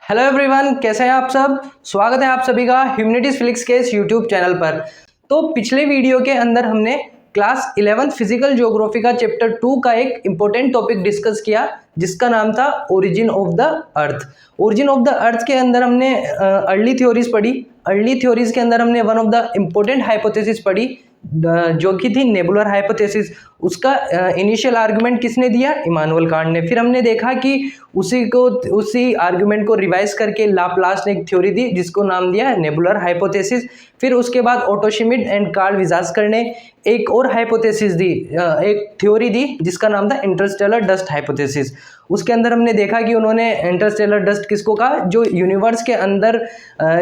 Hello everyone, कैसे हैं आप सब। स्वागत है आप सभी का ह्यूमैनिटीज फिजिक्स के इस यूट्यूब चैनल पर। तो पिछले वीडियो के अंदर हमने क्लास 11 फिजिकल ज्योग्राफी का चैप्टर 2 का एक इम्पोर्टेंट टॉपिक डिस्कस किया जिसका नाम था origin of the earth. Origin of the earth के अंदर हमने अर्ली थ्योरीज पढ़ी। अर्ली थ्योरीज के अंदर हमने one of the important hypothesis पढ़ी जो कि थी नेबुलर हाइपोथेसिस। उसका इनिशियल आर्गुमेंट किसने दिया? इमानुएल कांट ने। फिर हमने देखा कि उसी आर्गुमेंट को रिवाइज करके लाप्लास ने एक थ्योरी दी जिसको नाम दिया नेबुलर हाइपोथेसिस। फिर उसके बाद ओटो श्मिड एंड कार्ल विजास्कर ने एक और हाइपोथेसिस दी, एक थ्योरी दी जिसका नाम था इंटरस्टेलर डस्ट हाइपोथेसिस। उसके अंदर हमने देखा कि उन्होंने इंटरस्टेलर डस्ट किसको कहा? जो यूनिवर्स के अंदर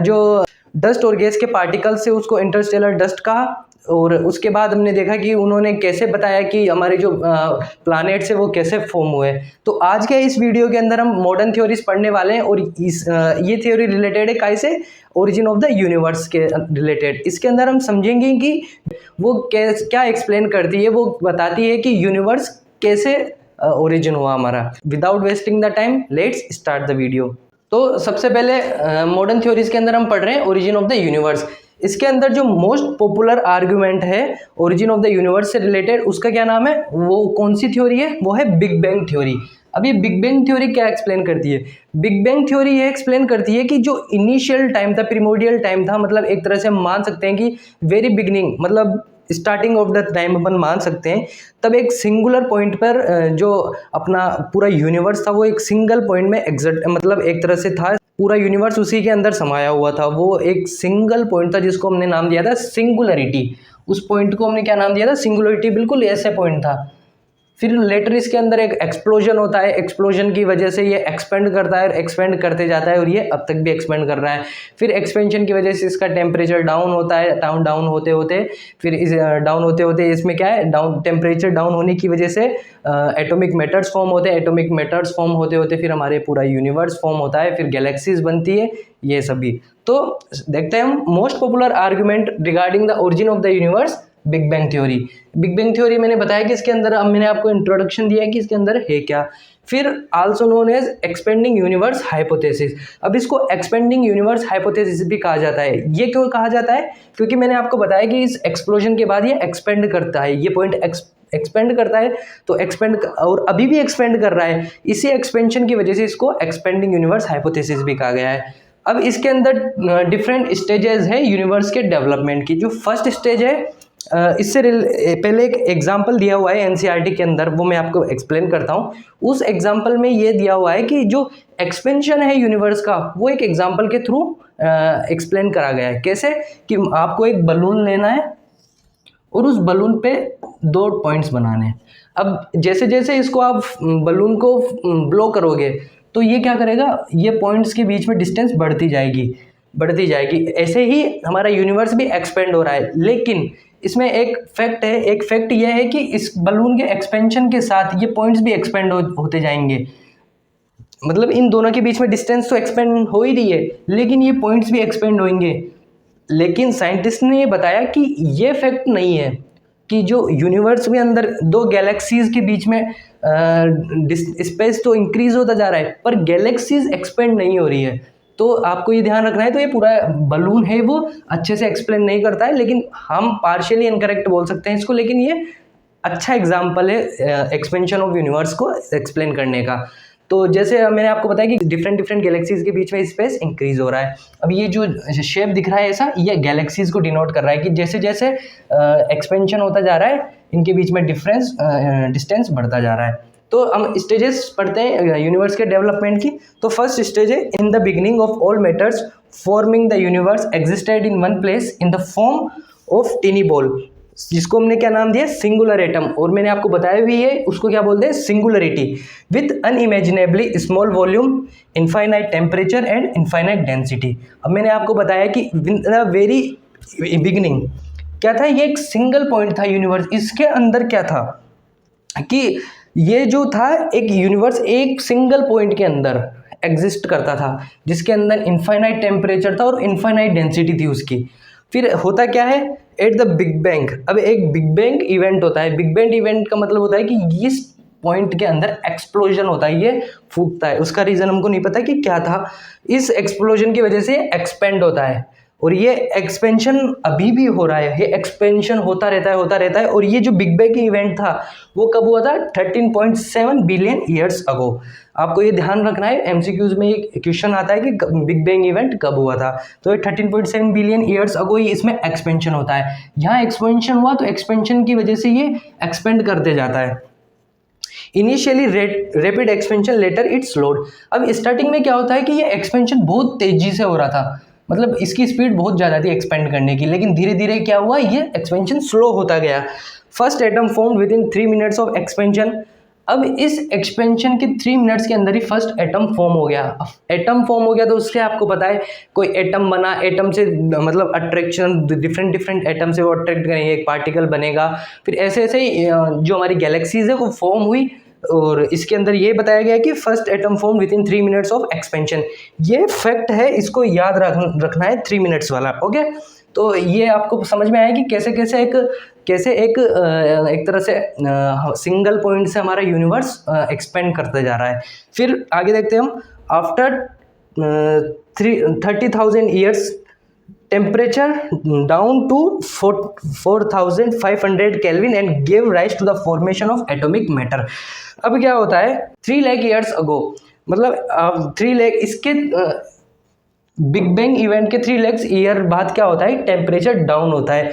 जो डस्ट और गैस के पार्टिकल्स से उसको इंटरस्टेलर डस्ट कहा। और उसके बाद हमने देखा कि उन्होंने कैसे बताया कि हमारे जो प्लैनेट्स है वो कैसे फॉर्म हुए। तो आज के इस वीडियो के अंदर हम मॉडर्न थ्योरीज पढ़ने वाले हैं और ये थ्योरी रिलेटेड है कैसे? ओरिजिन ऑफ द यूनिवर्स के रिलेटेड। इसके अंदर हम समझेंगे कि वो क्या एक्सप्लेन करती है। वो बताती है कि यूनिवर्स कैसे ओरिजिन हुआ हमारा। Without wasting the time let's start the video. तो सबसे पहले मॉडर्न थ्योरीज के अंदर हम पढ़ रहे हैं ओरिजिन ऑफ द यूनिवर्स। इसके अंदर जो मोस्ट पॉपुलर आर्गुमेंट है ओरिजिन ऑफ द यूनिवर्स से रिलेटेड, उसका क्या नाम है? वो कौन सी थ्योरी है? वो है बिग बैंग थ्योरी। अब ये बिग बैंग थ्योरी क्या एक्सप्लेन करती है? बिग बैंग थ्योरी ये एक्सप्लेन करती है कि जो इनिशियल टाइम था, प्रिमोर्डियल टाइम था, मतलब एक तरह से हम मान सकते हैं कि वेरी बिगनिंग, मतलब स्टार्टिंग ऑफ द टाइम अपन मान सकते हैं। तब एक सिंगुलर पॉइंट पर जो अपना पूरा यूनिवर्स था वो एक सिंगल पॉइंट में एग्जैक्ट, मतलब एक तरह से था, पूरा यूनिवर्स उसी के अंदर समाया हुआ था। वो एक सिंगल पॉइंट था जिसको हमने नाम दिया था सिंगुलरिटी। उस पॉइंट को हमने क्या नाम दिया था? सिंगुलरिटी। बिल्कुल ऐसे पॉइंट था। फिर लेटर इसके अंदर एक एक्सप्लोजन होता है। एक्सप्लोजन की वजह से ये एक्सपेंड करता है और एक्सपेंड करते जाता है और ये अब तक भी एक्सपेंड कर रहा है। फिर एक्सपेंशन की वजह से इसका टेम्परेचर डाउन होता है। डाउन होते होते फिर इस डाउन होते होते इसमें क्या है, टेम्परेचर डाउन होने की वजह से एटॉमिक मैटर्स फॉर्म होते हैं। एटॉमिक मैटर्स फॉर्म होते होते फिर हमारे पूरा यूनिवर्स फॉर्म होता है। फिर गैलेक्सीज बनती है, ये सभी। तो देखते हैं हम most popular argument regarding the origin of the universe, big bang theory. Big bang theory मैंने बताया कि इसके अंदर, अब मैंने आपको इंट्रोडक्शन दिया है कि इसके अंदर है क्या। फिर also known as expanding universe hypothesis. अब इसको एक्सपेंडिंग यूनिवर्स हाइपोथेसिस भी कहा जाता है। ये क्यों कहा जाता है? क्योंकि मैंने आपको बताया कि इस एक्सप्लोजन के बाद ये एक्सपेंड करता है, ये पॉइंट एक्सपेंड करता है। तो एक्सपेंड, और अभी भी एक्सपेंड कर रहा है, इसी एक्सपेंशन की वजह से इसको एक्सपेंडिंग यूनिवर्स हाइपोथेसिस भी कहा गया है। अब इसके अंदर डिफरेंट स्टेजेस है यूनिवर्स के डेवलपमेंट की। जो फर्स्ट स्टेज है, इससे पहले एक एग्जाम्पल दिया हुआ है एनसीईआरटी के अंदर, वो मैं आपको एक्सप्लेन करता हूँ। उस एग्जाम्पल में ये दिया हुआ है कि जो एक्सपेंशन है यूनिवर्स का वो एक एग्जाम्पल के थ्रू एक्सप्लेन करा गया है। कैसे? कि आपको एक बलून लेना है और उस बलून पे 2 पॉइंट्स बनाने हैं। अब जैसे जैसे इसको आप बलून को ब्लो करोगे तो ये क्या करेगा, ये पॉइंट्स के बीच में डिस्टेंस बढ़ती जाएगी। ऐसे ही हमारा यूनिवर्स भी एक्सपेंड हो रहा है। लेकिन इसमें एक फैक्ट यह है कि इस बलून के एक्सपेंशन के साथ ये पॉइंट्स भी एक्सपेंड होते जाएंगे। मतलब इन दोनों के बीच में डिस्टेंस तो एक्सपेंड हो ही रही है, लेकिन ये पॉइंट्स भी एक्सपेंड होंगे। लेकिन साइंटिस्ट ने ये बताया कि ये फैक्ट नहीं है कि जो यूनिवर्स में अंदर 2 गैलेक्सीज के बीच में स्पेस तो इंक्रीज होता जा रहा है पर गैलेक्सीज एक्सपेंड नहीं हो रही है। तो आपको ये ध्यान रखना है। तो ये पूरा बलून है वो अच्छे से एक्सप्लेन नहीं करता है, लेकिन हम पार्शियली इनकरेक्ट बोल सकते हैं इसको। लेकिन ये अच्छा एग्जाम्पल है एक्सपेंशन ऑफ यूनिवर्स को एक्सप्लेन करने का। तो जैसे मैंने आपको बताया कि डिफरेंट गैलेक्सीज के बीच में स्पेस इंक्रीज हो रहा है। अब ये जो शेप दिख रहा है ऐसा, ये गैलेक्सीज को डिनोट कर रहा है कि जैसे जैसे एक्सपेंशन होता जा रहा है इनके बीच में डिस्टेंस बढ़ता जा रहा है। तो हम स्टेजेस पढ़ते हैं यूनिवर्स के डेवलपमेंट की। तो फर्स्ट स्टेज है, in the beginning of all matters forming the universe existed in one place in the form of टिनी ball, जिसको हमने क्या नाम दिया? Singular atom. और मैंने आपको बताया भी है उसको क्या बोलते हैं? Singularity with unimaginably small volume, infinite temperature and infinite density. अब मैंने आपको बताया कि वेरी बिगिनिंग क्या था? ये एक सिंगल पॉइंट था यूनिवर्स। इसके अंदर क्या था कि ये जो था एक यूनिवर्स एक सिंगल पॉइंट के अंदर एग्जिस्ट करता था, जिसके अंदर इनफाइनाइट टेम्परेचर था और इनफाइनाइट डेंसिटी थी उसकी। फिर होता क्या है? एट द बिग बैंग, अब एक बिग बैंग इवेंट होता है। बिग बैंग इवेंट का मतलब होता है कि इस पॉइंट के अंदर एक्सप्लोजन होता है, ये फूटता है। उसका रीज़न हमको नहीं पता कि क्या था। इस एक्सप्लोजन की वजह से एक्सपेंड होता है और ये एक्सपेंशन अभी भी हो रहा है, ये एक्सपेंशन होता रहता है। और ये जो बिग बैंग इवेंट था वो कब हुआ था? 13.7 बिलियन ईयर्स अगो। आपको ये ध्यान रखना है, एमसीक्यूज में एक क्वेश्चन आता है कि बिग बैंग इवेंट कब हुआ था, तो ये 13.7 बिलियन ईयर्स अगो ही इसमें एक्सपेंशन होता है। यहाँ एक्सपेंशन हुआ तो एक्सपेंशन की वजह से ये एक्सपेंड करते जाता है। Initially rapid expansion, later it slowed. अब स्टार्टिंग में क्या होता है कि ये एक्सपेंशन बहुत तेजी से हो रहा था, मतलब इसकी स्पीड बहुत ज़्यादा थी एक्सपेंड करने की, लेकिन धीरे धीरे क्या हुआ, ये एक्सपेंशन स्लो होता गया। First atom form with in 3 minutes of expansion. अब इस एक्सपेंशन के 3 मिनट्स के अंदर ही फर्स्ट एटम फॉर्म हो गया। एटम फॉर्म हो गया तो उससे आपको पता है कोई एटम बना, एटम से मतलब अट्रैक्शन, डिफरेंट एटम से वो अट्रैक्ट करेंगे, एक पार्टिकल बनेगा। फिर ऐसे ऐसे जो हमारी गैलेक्सीज है वो फॉर्म हुई और इसके अंदर ये बताया गया कि first atom form with in 3 minutes of expansion. ये फैक्ट है, इसको याद रखना है 3 मिनट्स वाला। ओके, तो ये आपको समझ में आया कि कैसे एक तरह से सिंगल पॉइंट से हमारा यूनिवर्स एक्सपेंड करते जा रहा है। फिर आगे देखते हैं हम। After 30,000 years temperature down to 4500 Kelvin and gave rise to the formation of atomic matter। अब क्या होता है 3 लाख ईयर्स अगो, मतलब 3 लाख इसके बिग बैंग इवेंट के 3 लाख ईयर बाद क्या होता है, टेम्परेचर डाउन होता है।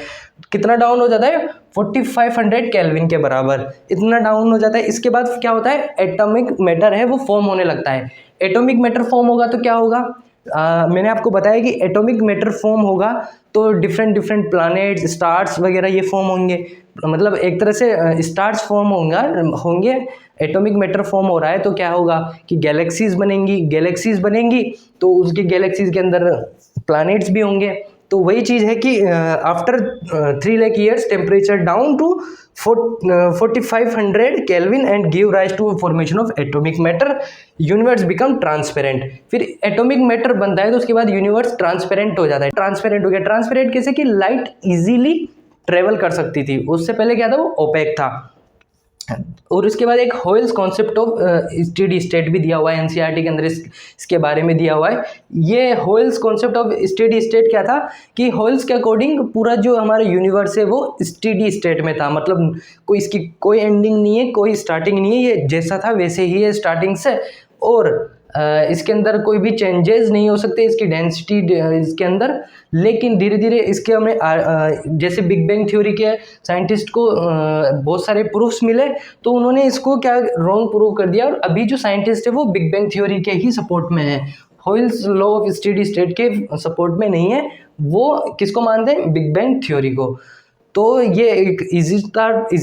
कितना डाउन हो जाता है? 4500 केल्विन के बराबर, इतना डाउन हो जाता है। इसके बाद क्या होता है, एटॉमिक मैटर है वो फॉर्म होने लगता है। एटॉमिक मैटर फॉर्म होगा तो क्या होगा, मैंने आपको बताया कि एटॉमिक मैटर फॉर्म होगा तो डिफरेंट प्लैनेट्स, स्टार्स वगैरह ये फॉर्म होंगे, मतलब एक तरह से स्टार्स फॉर्म होंगे। एटॉमिक मैटर फॉर्म हो रहा है तो क्या होगा कि गैलेक्सीज बनेंगी तो उसकी गैलेक्सीज के अंदर प्लैनेट्स भी होंगे। तो वही चीज़ है कि after 3 lakh years temperature down to 4500 kelvin and give rise to formation of atomic matter, universe become transparent. फिर एटॉमिक मैटर बनता है तो उसके बाद यूनिवर्स ट्रांसपेरेंट हो जाता है। ट्रांसपेरेंट हो गया, ट्रांसपेरेंट कैसे कि लाइट इजीली ट्रेवल कर सकती थी, उससे पहले क्या था वो ओपेक था। और उसके बाद एक होयल्स कॉन्सेप्ट ऑफ स्टेडी स्टेट भी दिया हुआ है एनसीईआरटी के अंदर, इसके बारे में दिया हुआ है। ये होयल्स कॉन्सेप्ट ऑफ स्टेडी स्टेट क्या था कि होयल्स के अकॉर्डिंग पूरा जो हमारा यूनिवर्स है वो स्टेडी स्टेट में था, मतलब इसकी कोई एंडिंग नहीं है, कोई स्टार्टिंग नहीं है, ये जैसा था वैसे ही है स्टार्टिंग से। और इसके अंदर कोई भी चेंजेस नहीं हो सकते इसकी डेंसिटी इसके अंदर। लेकिन धीरे धीरे इसके हमें जैसे बिग बैंग थ्योरी के साइंटिस्ट को बहुत सारे प्रूफ्स मिले तो उन्होंने इसको क्या रॉन्ग प्रूव कर दिया, और अभी जो साइंटिस्ट है वो बिग बैंग थ्योरी के ही सपोर्ट में है, होयल्स लॉ ऑफ स्टेडी स्टेट के सपोर्ट में नहीं है। वो किसको मानते हैं? बिग बैंग थ्योरी को। तो ये एक इजी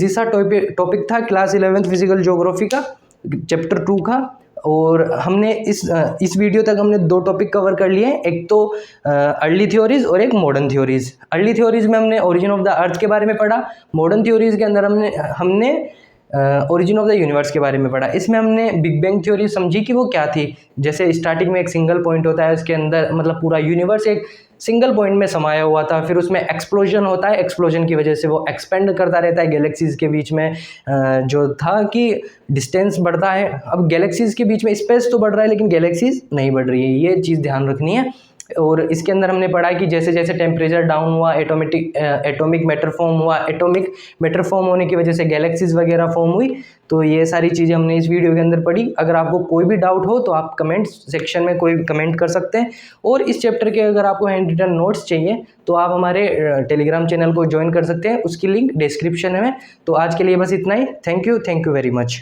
सा टॉपिक था क्लास 11th फिजिकल ज्योग्राफी का चैप्टर 2 का। और हमने इस वीडियो तक हमने 2 टॉपिक कवर कर लिए हैं, एक तो अर्ली थ्योरीज और एक मॉडर्न थ्योरीज। अर्ली थ्योरीज में हमने ओरिजिन ऑफ द अर्थ के बारे में पढ़ा, मॉडर्न थ्योरीज के अंदर हमने ओरिजिन ऑफ द यूनिवर्स के बारे में पढ़ा। इसमें हमने बिग बैंग थ्योरी समझी कि वो क्या थी। जैसे स्टार्टिंग में एक सिंगल पॉइंट होता है, उसके अंदर मतलब पूरा यूनिवर्स एक सिंगल पॉइंट में समाया हुआ था, फिर उसमें एक्सप्लोजन होता है, एक्सप्लोजन की वजह से वो एक्सपेंड करता रहता है गैलेक्सीज के बीच में, जो था कि डिस्टेंस बढ़ता है। अब गैलेक्सीज के बीच में स्पेस तो बढ़ रहा है लेकिन गैलेक्सीज नहीं बढ़ रही है, ये चीज़ ध्यान रखनी है। और इसके अंदर हमने पढ़ा कि जैसे जैसे टेम्परेचर डाउन हुआ एटॉमिक मैटर फॉर्म हुआ, एटॉमिक मैटर फॉर्म होने की वजह से गैलेक्सीज वगैरह फॉर्म हुई। तो ये सारी चीज़ें हमने इस वीडियो के अंदर पढ़ी। अगर आपको कोई भी डाउट हो तो आप कमेंट सेक्शन में कोई कमेंट कर सकते हैं। और इस चैप्टर के अगर आपको हैंड रिटन नोट्स चाहिए तो आप हमारे टेलीग्राम चैनल को ज्वाइन कर सकते हैं, उसकी लिंक डिस्क्रिप्शन में। तो आज के लिए बस इतना ही। Thank you very much.